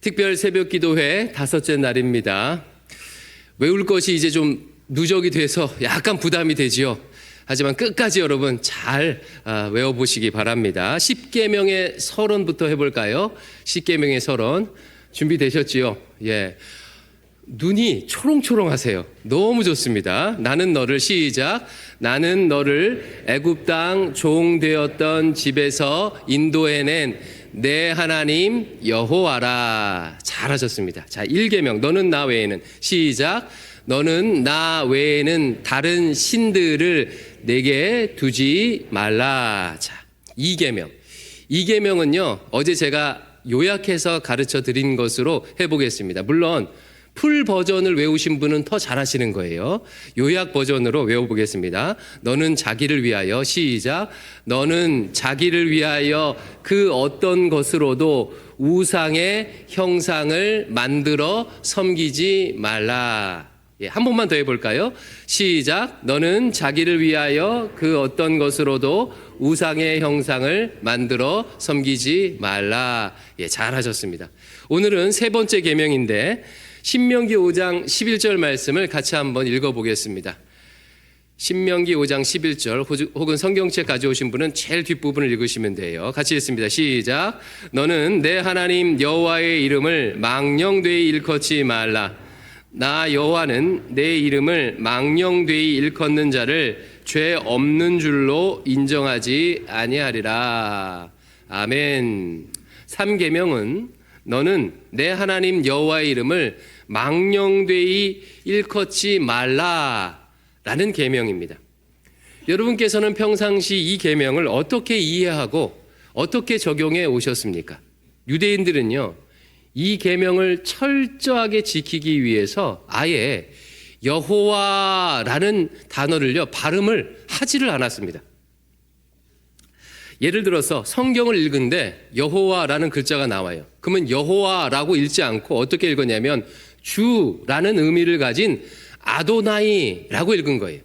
특별 새벽 기도회 5째 날입니다. 외울 것이 이제 좀 누적이 돼서 약간 부담이 되지요. 하지만 끝까지 여러분 잘 외워보시기 바랍니다. 10계명의 서론부터 해볼까요? 10계명의 서론 준비되셨지요? 예. 눈이 초롱초롱하세요. 너무 좋습니다. 나는 너를 시작. 나는 너를 애굽 땅 종 되었던 집에서 인도해낸 내 하나님 여호와라. 잘하셨습니다. 자, 1계명 너는 나 외에는 시작. 너는 나 외에는 다른 신들을 내게 두지 말라. 자, 2계명. 2계명은요 어제 제가 요약해서 가르쳐 드린 것으로 해보겠습니다. 물론 풀 버전을 외우신 분은 더 잘하시는 거예요. 요약 버전으로 외워보겠습니다. 너는 자기를 위하여 시작. 너는 자기를 위하여 그 어떤 것으로도 우상의 형상을 만들어 섬기지 말라. 예, 한 번만 더 해볼까요? 시작. 너는 자기를 위하여 그 어떤 것으로도 우상의 형상을 만들어 섬기지 말라. 예, 잘하셨습니다. 오늘은 세 번째 계명인데 신명기 5장 11절 말씀을 같이 한번 읽어보겠습니다. 신명기 5장 11절 혹은 성경책 가져오신 분은 제일 뒷부분을 읽으시면 돼요. 같이 읽습니다. 시작. 너는 내 하나님 여호와의 이름을 망령되이 일컫지 말라. 나 여호와는 내 이름을 망령되이 일컫는 자를 죄 없는 줄로 인정하지 아니하리라. 아멘. 3계명은 너는 내 하나님 여호와의 이름을 망령되이 일컫지 말라라는 계명입니다. 여러분께서는 평상시 이 계명을 어떻게 이해하고 어떻게 적용해 오셨습니까? 유대인들은요 이 계명을 철저하게 지키기 위해서 아예 여호와라는 단어를요 발음을 하지를 않았습니다. 예를 들어서 성경을 읽는데 여호와라는 글자가 나와요. 그러면 여호와라고 읽지 않고 어떻게 읽었냐면 주라는 의미를 가진 아도나이라고 읽은 거예요.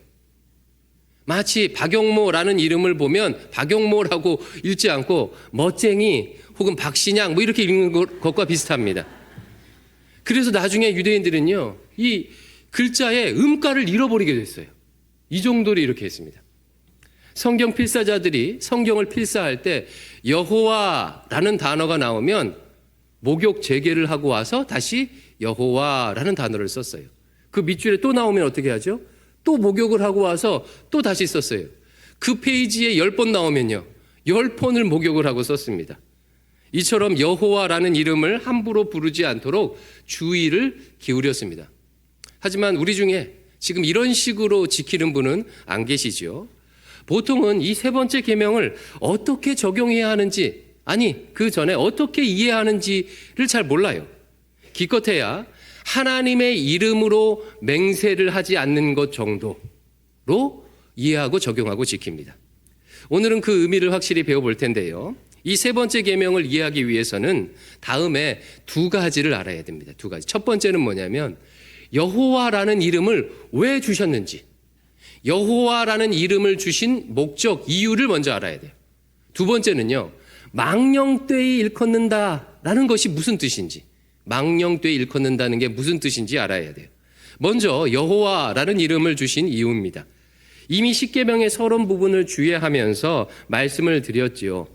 마치 박용모라는 이름을 보면 박용모라고 읽지 않고 멋쟁이 혹은 박신양 뭐 이렇게 읽는 것과 비슷합니다. 그래서 나중에 유대인들은요 이 글자의 음가를 잃어버리게 됐어요. 이 정도로 이렇게 했습니다. 성경 필사자들이 성경을 필사할 때 여호와라는 단어가 나오면 목욕 재개를 하고 와서 다시 여호와라는 단어를 썼어요. 그 밑줄에 또 나오면 어떻게 하죠? 또 목욕을 하고 와서 또 다시 썼어요. 그 페이지에 10번 나오면요 10번을 목욕을 하고 썼습니다. 이처럼 여호와라는 이름을 함부로 부르지 않도록 주의를 기울였습니다. 하지만 우리 중에 지금 이런 식으로 지키는 분은 안 계시죠. 보통은 이 세 번째 계명을 어떻게 적용해야 하는지 아니 그 전에 어떻게 이해하는지를 잘 몰라요. 기껏해야 하나님의 이름으로 맹세를 하지 않는 것 정도로 이해하고 적용하고 지킵니다. 오늘은 그 의미를 확실히 배워볼 텐데요. 이 세 번째 계명을 이해하기 위해서는 다음에 두 가지를 알아야 됩니다. 두 가지. 첫 번째는 뭐냐면 여호와라는 이름을 왜 주셨는지 여호와라는 이름을 주신 목적, 이유를 먼저 알아야 돼요. 두 번째는요, 망령되이 일컫는다라는 것이 무슨 뜻인지, 망령되이 일컫는다는 게 무슨 뜻인지 알아야 돼요. 먼저 여호와라는 이름을 주신 이유입니다. 이미 십계명의 서론 부분을 주의하면서 말씀을 드렸지요.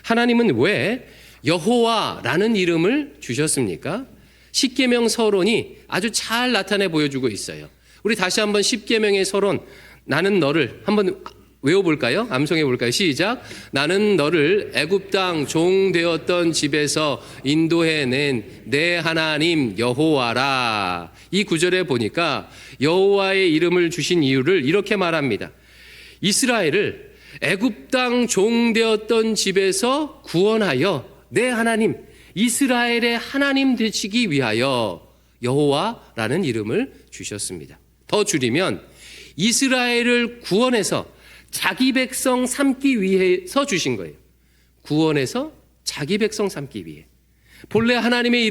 하나님은 왜 여호와라는 이름을 주셨습니까? 십계명 서론이 아주 잘 나타내 보여주고 있어요. 우리 다시 한번 십계명의 서론 나는 너를 한번 외워볼까요? 암송해 볼까요? 시작. 나는 너를 애굽 땅 종 되었던 집에서 인도해낸 내 하나님 여호와라. 이 구절에 보니까 여호와의 이름을 주신 이유를 이렇게 말합니다. 이스라엘을 애굽 땅 종 되었던 집에서 구원하여 내 하나님 이스라엘의 하나님 되시기 위하여 여호와라는 이름을 주셨습니다. 더 줄이면 이스라엘을 구원해서 자기 백성 삼기 위해서 주신 거예요. 구원해서 자기 백성 삼기 위해. 본래 하나님의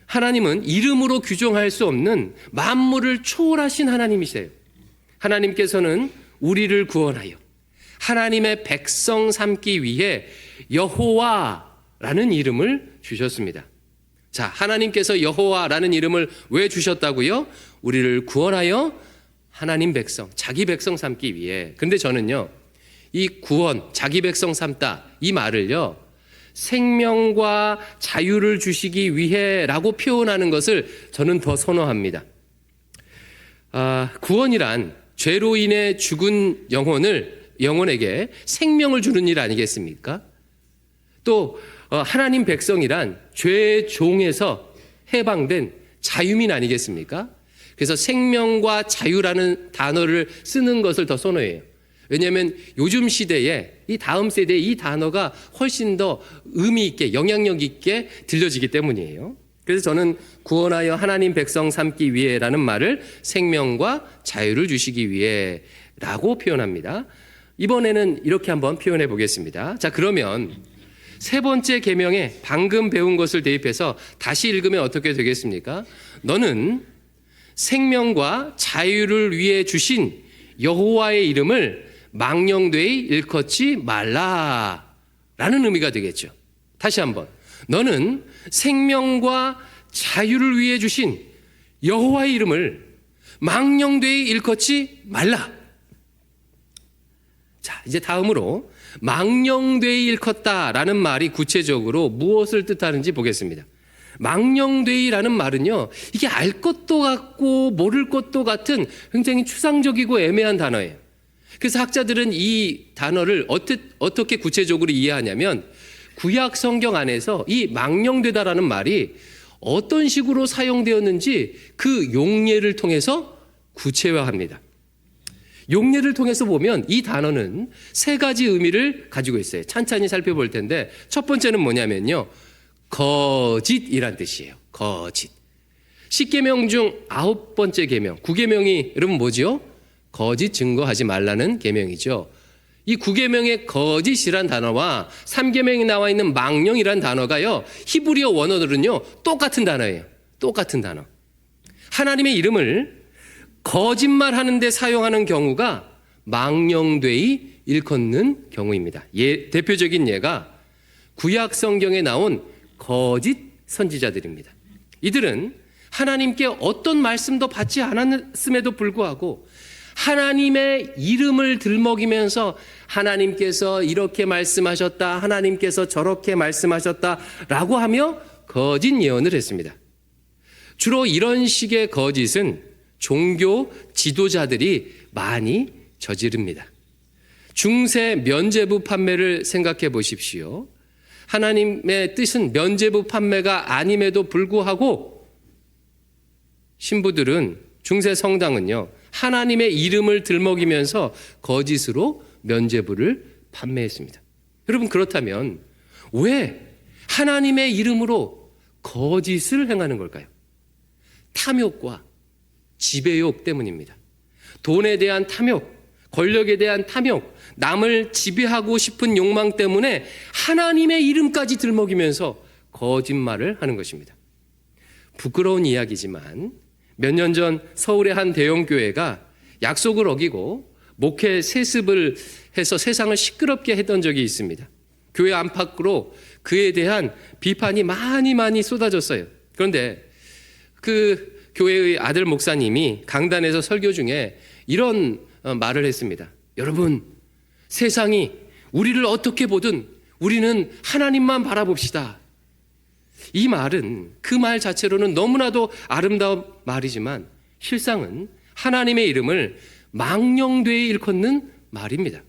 하나님은 이름으로 규정할 수 없는 만물을 초월하신 하나님이세요. 하나님께서는 우리를 구원하여 하나님의 백성 삼기 위해 여호와라는 이름을 주셨습니다. 자, 하나님께서 여호와라는 이름을 왜 주셨다고요? 우리를 구원하여 하나님 백성, 자기 백성 삼기 위해. 그런데 저는요, 이 구원, 자기 백성 삼다, 이 말을요, 생명과 자유를 주시기 위해라고 표현하는 것을 저는 더 선호합니다. 구원이란 죄로 인해 죽은 영혼에게 생명을 주는 일 아니겠습니까? 또 하나님 백성이란 죄의 종에서 해방된 자유민 아니겠습니까? 그래서 생명과 자유라는 단어를 쓰는 것을 더 선호해요. 왜냐하면 요즘 시대에 이 다음 세대에 이 단어가 훨씬 더 의미 있게 영향력 있게 들려지기 때문이에요. 그래서 저는 구원하여 하나님 백성 삼기 위해라는 말을 생명과 자유를 주시기 위해라고 표현합니다. 이번에는 이렇게 한번 표현해 보겠습니다. 자, 그러면 세 번째 계명에 방금 배운 것을 대입해서 다시 읽으면 어떻게 되겠습니까? 너는 생명과 자유를 위해 주신 여호와의 이름을 망령되이 일컫지 말라 라는 의미가 되겠죠. 다시 한번, 너는 생명과 자유를 위해 주신 여호와의 이름을 망령되이 일컫지 말라. 자, 이제 다음으로 망령되이 일컫다라는 말이 구체적으로 무엇을 뜻하는지 보겠습니다. 망령되이라는 말은요, 이게 알 것도 같고 모를 것도 같은 굉장히 추상적이고 애매한 단어예요. 그래서 학자들은 이 단어를 어떻게 구체적으로 이해하냐면, 구약 성경 안에서 이 망령되다라는 말이 어떤 식으로 사용되었는지 그 용례를 통해서 구체화합니다. 용례를 통해서 보면 이 단어는 세 가지 의미를 가지고 있어요. 찬찬히 살펴볼 텐데, 첫 번째는 뭐냐면요, 거짓이란 뜻이에요. 거짓. 10계명 중 9번째 계명, 9계명이 여러분 뭐죠? 거짓 증거하지 말라는 계명이죠. 이 9계명의 거짓이란 단어와 3계명이 나와 있는 망령이란 단어가요, 히브리어 원어들은요 똑같은 단어예요. 똑같은 단어. 하나님의 이름을 거짓말하는 데 사용하는 경우가 망령되이 일컫는 경우입니다. 대표적인 예가 구약 성경에 나온 거짓 선지자들입니다. 이들은 하나님께 어떤 말씀도 받지 않았음에도 불구하고 하나님의 이름을 들먹이면서 하나님께서 이렇게 말씀하셨다, 하나님께서 저렇게 말씀하셨다라고 하며 거짓 예언을 했습니다. 주로 이런 식의 거짓은 종교 지도자들이 많이 저지릅니다. 중세 면죄부 판매를 생각해 보십시오. 하나님의 뜻은 면죄부 판매가 아님에도 불구하고 신부들은, 중세 성당은요, 하나님의 이름을 들먹이면서 거짓으로 면죄부를 판매했습니다. 여러분, 그렇다면 왜 하나님의 이름으로 거짓을 행하는 걸까요? 탐욕과 지배욕 때문입니다. 돈에 대한 탐욕, 권력에 대한 탐욕, 남을 지배하고 싶은 욕망 때문에 하나님의 이름까지 들먹이면서 거짓말을 하는 것입니다. 부끄러운 이야기지만 몇 년 전 서울의 한 대형교회가 약속을 어기고 목회 세습을 해서 세상을 시끄럽게 했던 적이 있습니다. 교회 안팎으로 그에 대한 비판이 많이 쏟아졌어요. 그런데 그 교회의 아들 목사님이 강단에서 설교 중에 이런 말을 했습니다. 여러분, 세상이 우리를 어떻게 보든 우리는 하나님만 바라봅시다. 이 말은 그 말 자체로는 너무나도 아름다운 말이지만 실상은 하나님의 이름을 망령되이 일컫는 말입니다.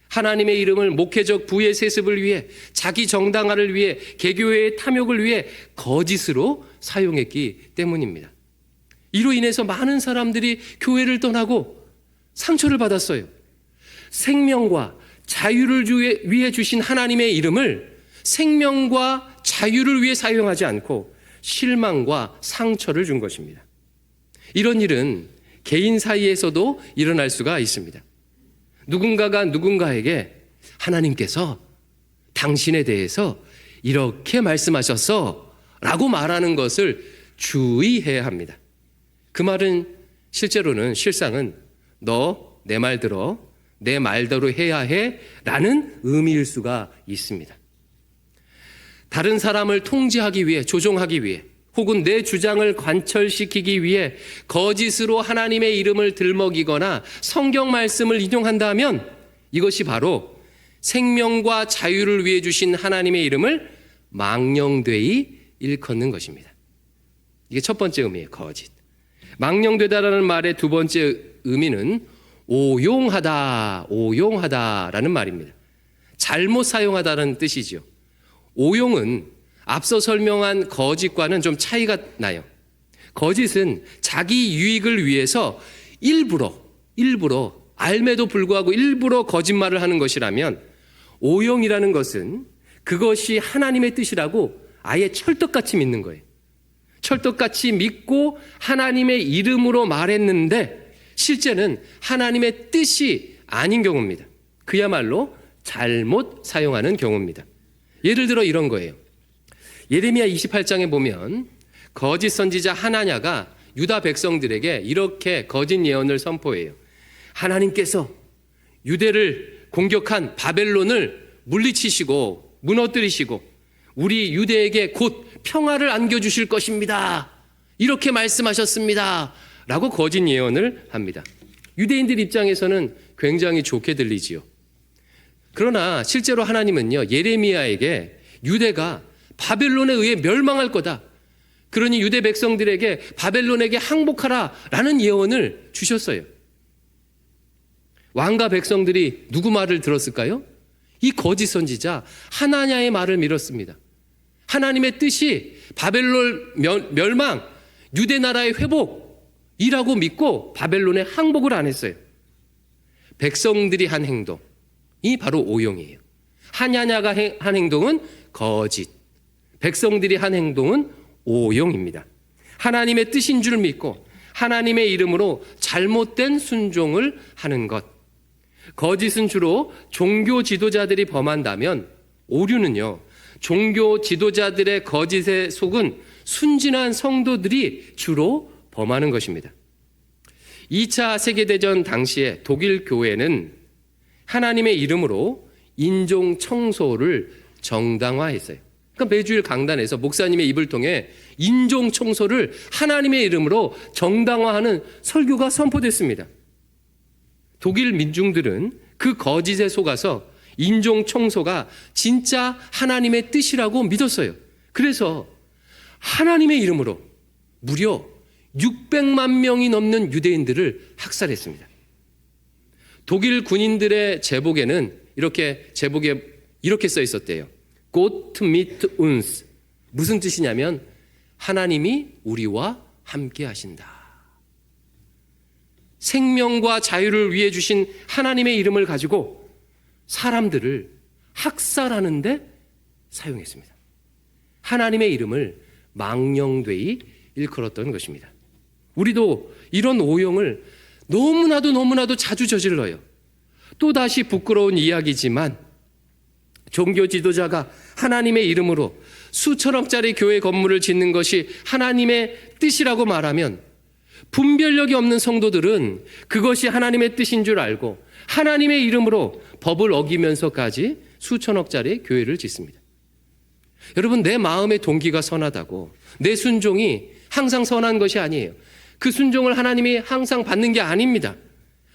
하나님의 이름을 목회적 부의 세습을 위해, 자기 정당화를 위해, 개교회의 탐욕을 위해 거짓으로 사용했기 때문입니다. 이로 인해서 많은 사람들이 교회를 떠나고 상처를 받았어요. 생명과 자유를 위해 주신 하나님의 이름을 생명과 자유를 위해 사용하지 않고 실망과 상처를 준 것입니다. 이런 일은 개인 사이에서도 일어날 수가 있습니다. 누군가가 누군가에게 하나님께서 당신에 대해서 이렇게 말씀하셨어 라고 말하는 것을 주의해야 합니다. 그 말은 실상은 너 내 말 들어, 내 말대로 해야 해 라는 의미일 수가 있습니다. 다른 사람을 통제하기 위해, 조종하기 위해, 혹은 내 주장을 관철시키기 위해 거짓으로 하나님의 이름을 들먹이거나 성경 말씀을 인용한다면 이것이 바로 생명과 자유를 위해 주신 하나님의 이름을 망령되이 일컫는 것입니다. 이게 첫 번째 의미예요. 거짓. 망령되다라는 말의 두 번째 의미는 오용하다라는 말입니다. 잘못 사용하다는 뜻이죠. 오용은 앞서 설명한 거짓과는 좀 차이가 나요. 거짓은 자기 유익을 위해서 일부러 알매도 불구하고 일부러 거짓말을 하는 것이라면, 오용이라는 것은 그것이 하나님의 뜻이라고 아예 철떡같이 믿는 거예요. 철떡같이 믿고 하나님의 이름으로 말했는데 실제는 하나님의 뜻이 아닌 경우입니다. 그야말로 잘못 사용하는 경우입니다. 예를 들어 이런 거예요. 예레미야 28장에 보면 거짓 선지자 하나냐가 유다 백성들에게 이렇게 거짓 예언을 선포해요. 하나님께서 유대를 공격한 바벨론을 물리치시고 무너뜨리시고 우리 유대에게 곧 평화를 안겨주실 것입니다. 이렇게 말씀하셨습니다. 라고 거짓 예언을 합니다. 유대인들 입장에서는 굉장히 좋게 들리지요. 그러나 실제로 하나님은요, 예레미야에게 유대가 바벨론에 의해 멸망할 거다. 그러니 유대 백성들에게 바벨론에게 항복하라 라는 예언을 주셨어요. 왕과 백성들이 누구 말을 들었을까요? 이 거짓 선지자 하나냐의 말을 믿었습니다. 하나님의 뜻이 바벨론 멸망, 유대 나라의 회복이라고 믿고 바벨론에 항복을 안 했어요. 백성들이 한 행동이 바로 오용이에요. 하나냐가 한 행동은 거짓, 백성들이 한 행동은 오용입니다. 하나님의 뜻인 줄 믿고 하나님의 이름으로 잘못된 순종을 하는 것. 거짓은 주로 종교 지도자들이 범한다면, 오류는요, 종교 지도자들의 거짓에 속은 순진한 성도들이 주로 범하는 것입니다. 2차 세계대전 당시에 독일 교회는 하나님의 이름으로 인종 청소를 정당화했어요. 그러니까 매주일 강단에서 목사님의 입을 통해 인종 청소를 하나님의 이름으로 정당화하는 설교가 선포됐습니다. 독일 민중들은 그 거짓에 속아서 인종 청소가 진짜 하나님의 뜻이라고 믿었어요. 그래서 하나님의 이름으로 무려 600만 명이 넘는 유대인들을 학살했습니다. 독일 군인들의 제복에는 제복에 이렇게 써 있었대요. Gott mit uns. 무슨 뜻이냐면 하나님이 우리와 함께 하신다. 생명과 자유를 위해 주신 하나님의 이름을 가지고 사람들을 학살하는데 사용했습니다. 하나님의 이름을 망령되이 일컬었던 것입니다. 우리도 이런 오용을 너무나도 자주 저질러요. 또다시 부끄러운 이야기지만 종교 지도자가 하나님의 이름으로 수천억짜리 교회 건물을 짓는 것이 하나님의 뜻이라고 말하면 분별력이 없는 성도들은 그것이 하나님의 뜻인 줄 알고 하나님의 이름으로 법을 어기면서까지 수천억짜리 교회를 짓습니다. 여러분, 내 마음의 동기가 선하다고 내 순종이 항상 선한 것이 아니에요. 그 순종을 하나님이 항상 받는 게 아닙니다.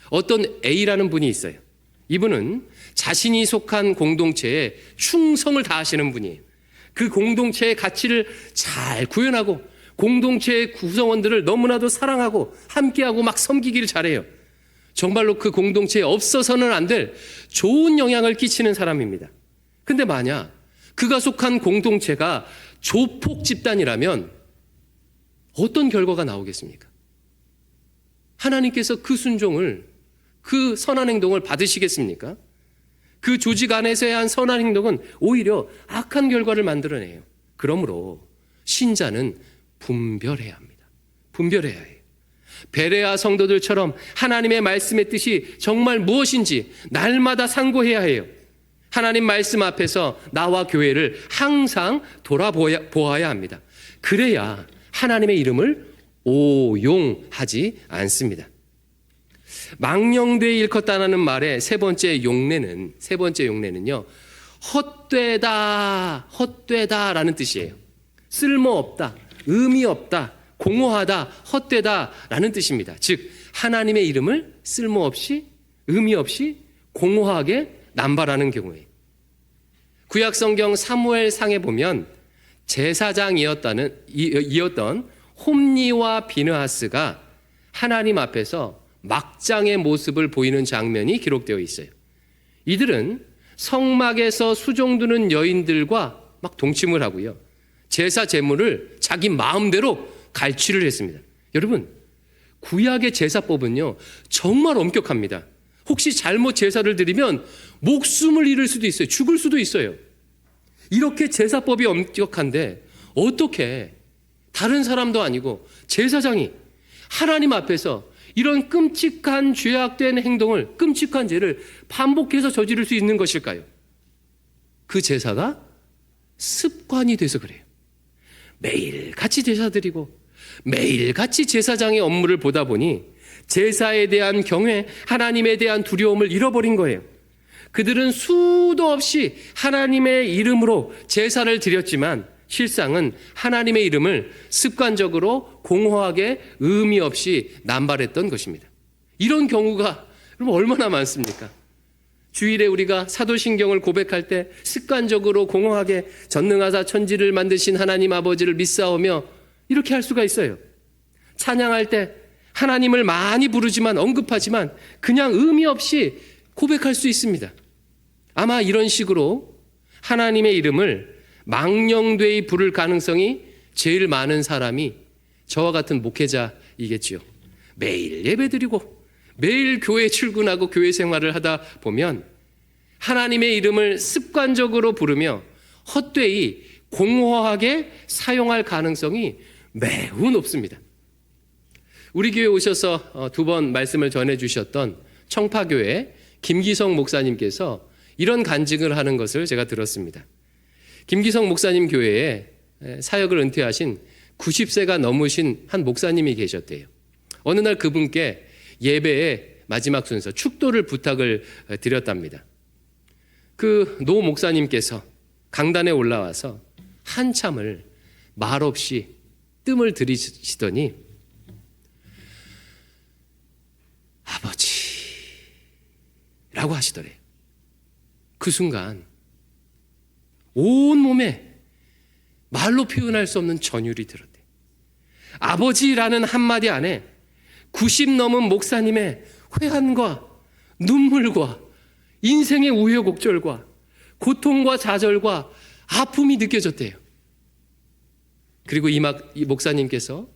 어떤 A라는 분이 있어요. 이분은 자신이 속한 공동체에 충성을 다하시는 분이에요. 그 공동체의 가치를 잘 구현하고 공동체의 구성원들을 너무나도 사랑하고 함께하고 막 섬기기를 잘해요. 정말로 그 공동체에 없어서는 안 될 좋은 영향을 끼치는 사람입니다. 근데 만약 그가 속한 공동체가 조폭 집단이라면 어떤 결과가 나오겠습니까? 하나님께서 그 순종을, 그 선한 행동을 받으시겠습니까? 그 조직 안에서의 한 선한 행동은 오히려 악한 결과를 만들어내요. 그러므로 신자는 분별해야 합니다. 분별해야 해요. 베레아 성도들처럼 하나님의 말씀의 뜻이 정말 무엇인지 날마다 상고해야 해요. 하나님 말씀 앞에서 나와 교회를 항상 돌아보아야 합니다. 그래야 하나님의 이름을 오용하지 않습니다. 망령되이 일컫다라는 말의 세 번째 용례는요, 헛되다라는 뜻이에요. 쓸모없다, 의미 없다, 공허하다, 헛되다라는 뜻입니다. 즉 하나님의 이름을 쓸모없이, 의미 없이, 공허하게 남발하는 경우에, 구약성경 사무엘상에 보면 제사장이었던 홈니와 비느하스가 하나님 앞에서 막장의 모습을 보이는 장면이 기록되어 있어요. 이들은 성막에서 수종드는 여인들과 막 동침을 하고요, 제사 제물을 자기 마음대로 갈취를 했습니다. 여러분, 구약의 제사법은요 정말 엄격합니다. 혹시 잘못 제사를 드리면 목숨을 잃을 수도 있어요. 죽을 수도 있어요. 이렇게 제사법이 엄격한데 어떻게 다른 사람도 아니고 제사장이 하나님 앞에서 이런 끔찍한 죄악된 행동을, 끔찍한 죄를 반복해서 저지를 수 있는 것일까요? 그 제사가 습관이 돼서 그래요. 매일 같이 제사 드리고 매일 같이 제사장의 업무를 보다 보니 제사에 대한 경외, 하나님에 대한 두려움을 잃어버린 거예요. 그들은 수도 없이 하나님의 이름으로 제사를 드렸지만 실상은 하나님의 이름을 습관적으로 공허하게 의미 없이 남발했던 것입니다. 이런 경우가 여러분 얼마나 많습니까? 주일에 우리가 사도신경을 고백할 때 습관적으로 공허하게 전능하사 천지를 만드신 하나님 아버지를 믿사오며 이렇게 할 수가 있어요. 찬양할 때 하나님을 많이 부르지만, 언급하지만 그냥 의미 없이 고백할 수 있습니다. 아마 이런 식으로 하나님의 이름을 망령되이 부를 가능성이 제일 많은 사람이 저와 같은 목회자이겠지요. 매일 예배드리고 매일 교회 출근하고 교회 생활을 하다 보면 하나님의 이름을 습관적으로 부르며 헛되이 공허하게 사용할 가능성이 매우 높습니다. 우리 교회에 오셔서 2번 말씀을 전해주셨던 청파교회 김기성 목사님께서 이런 간증을 하는 것을 제가 들었습니다. 김기성 목사님 교회에 사역을 은퇴하신 90세가 넘으신 한 목사님이 계셨대요. 어느 날 그분께 예배의 마지막 순서 축도를 부탁을 드렸답니다. 그 노 목사님께서 강단에 올라와서 한참을 말없이 뜸을 들이시더니 아버지라고 하시더래요. 그 순간 온몸에 말로 표현할 수 없는 전율이 들었대요. 아버지라는 한마디 안에 90 넘은 목사님의 회한과 눈물과 인생의 우여곡절과 고통과 좌절과 아픔이 느껴졌대요. 그리고 이 목사님께서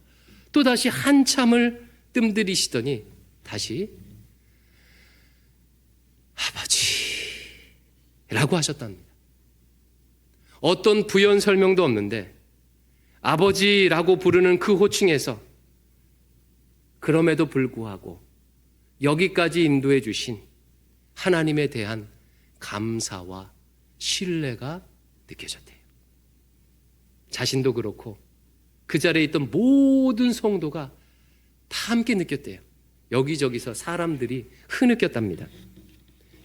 또다시 한참을 뜸들이시더니 다시 아버지라고 하셨답니다. 어떤 부연 설명도 없는데 아버지라고 부르는 그 호칭에서 그럼에도 불구하고 여기까지 인도해 주신 하나님에 대한 감사와 신뢰가 느껴졌대요. 자신도 그렇고 그 자리에 있던 모든 성도가 다 함께 느꼈대요. 여기저기서 사람들이 흐느꼈답니다.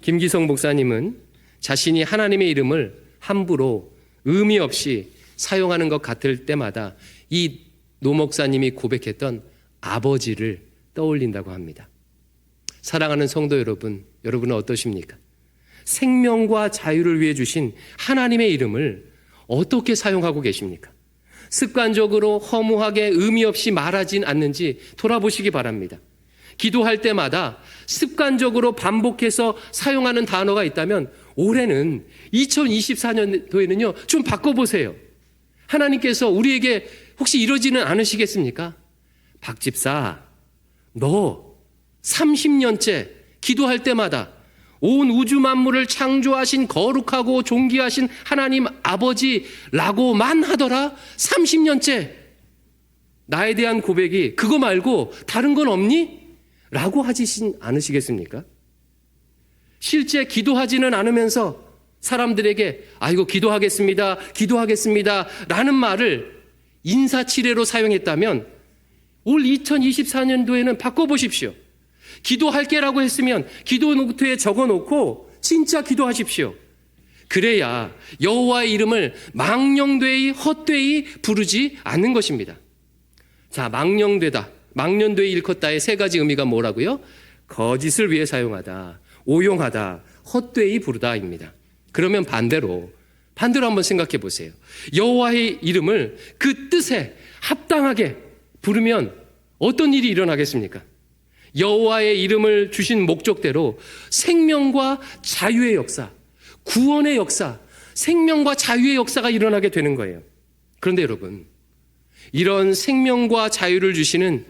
김기성 목사님은 자신이 하나님의 이름을 함부로 의미 없이 사용하는 것 같을 때마다 이 노 목사님이 고백했던 아버지를 떠올린다고 합니다. 사랑하는 성도 여러분, 여러분은 어떠십니까? 생명과 자유를 위해 주신 하나님의 이름을 어떻게 사용하고 계십니까? 습관적으로 허무하게 의미 없이 말하진 않는지 돌아보시기 바랍니다. 기도할 때마다 습관적으로 반복해서 사용하는 단어가 있다면 올해는 2024년도에는요 좀 바꿔보세요. 하나님께서 우리에게 혹시 이러지는 않으시겠습니까? 박 집사, 너 30년째 기도할 때마다 온 우주 만물을 창조하신 거룩하고 존귀하신 하나님 아버지라고만 하더라. 30년째 나에 대한 고백이 그거 말고 다른 건 없니? 라고 하시진 않으시겠습니까? 실제 기도하지는 않으면서 사람들에게 아이고 기도하겠습니다 라는 말을 인사치레로 사용했다면 올 2024년도에는 바꿔보십시오. 기도할게라고 했으면 기도 노트에 적어놓고 진짜 기도하십시오. 그래야 여호와의 이름을 망령되이 헛되이 부르지 않는 것입니다. 자, 망령되다, 망년되이 일컫다의 세 가지 의미가 뭐라고요? 거짓을 위해 사용하다, 오용하다, 헛되이 부르다입니다. 그러면 반대로 한번 생각해 보세요. 여호와의 이름을 그 뜻에 합당하게 부르면 어떤 일이 일어나겠습니까? 여호와의 이름을 주신 목적대로 생명과 자유의 역사, 구원의 역사, 생명과 자유의 역사가 일어나게 되는 거예요. 그런데 여러분, 이런 생명과 자유를 주시는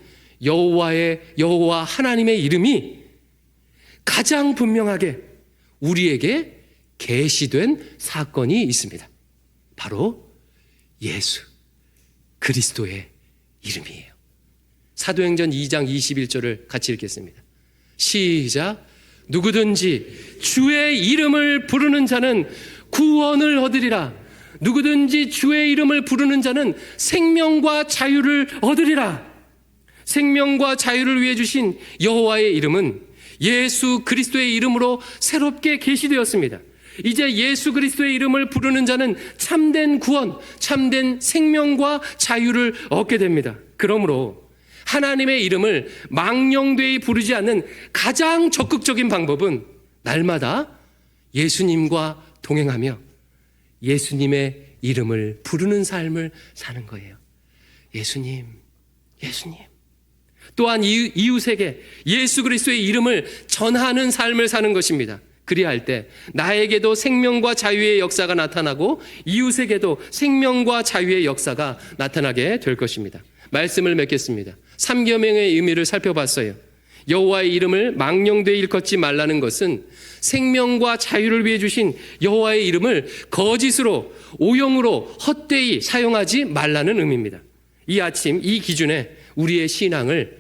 여호와 하나님의 이름이 가장 분명하게 우리에게 계시된 사건이 있습니다. 바로 예수 그리스도의 이름이에요. 사도행전 2장 21절을 같이 읽겠습니다. 시작. 누구든지 주의 이름을 부르는 자는 구원을 얻으리라. 누구든지 주의 이름을 부르는 자는 생명과 자유를 얻으리라. 생명과 자유를 위해 주신 여호와의 이름은 예수 그리스도의 이름으로 새롭게 계시되었습니다. 이제 예수 그리스도의 이름을 부르는 자는 참된 구원, 참된 생명과 자유를 얻게 됩니다. 그러므로 하나님의 이름을 망령되이 부르지 않는 가장 적극적인 방법은 날마다 예수님과 동행하며 예수님의 이름을 부르는 삶을 사는 거예요. 예수님, 예수님. 또한 이웃에게 예수 그리스도의 이름을 전하는 삶을 사는 것입니다. 그리할 때 나에게도 생명과 자유의 역사가 나타나고 이웃에게도 생명과 자유의 역사가 나타나게 될 것입니다. 말씀을 맺겠습니다. 3계명의 의미를 살펴봤어요. 여호와의 이름을 망령되이 일컫지 말라는 것은 생명과 자유를 위해 주신 여호와의 이름을 거짓으로, 오용으로, 헛되이 사용하지 말라는 의미입니다. 이 아침 이 기준에 우리의 신앙을,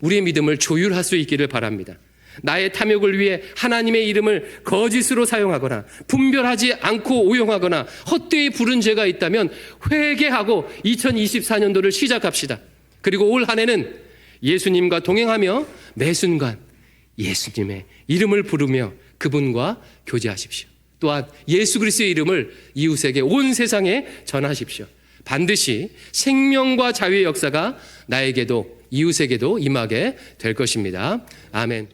우리의 믿음을 조율할 수 있기를 바랍니다. 나의 탐욕을 위해 하나님의 이름을 거짓으로 사용하거나 분별하지 않고 오용하거나 헛되이 부른 죄가 있다면 회개하고 2024년도를 시작합시다. 그리고 올 한 해는 예수님과 동행하며 매 순간 예수님의 이름을 부르며 그분과 교제하십시오. 또한 예수 그리스도의 이름을 이웃에게, 온 세상에 전하십시오. 반드시 생명과 자유의 역사가 나에게도 이웃에게도 임하게 될 것입니다. 아멘.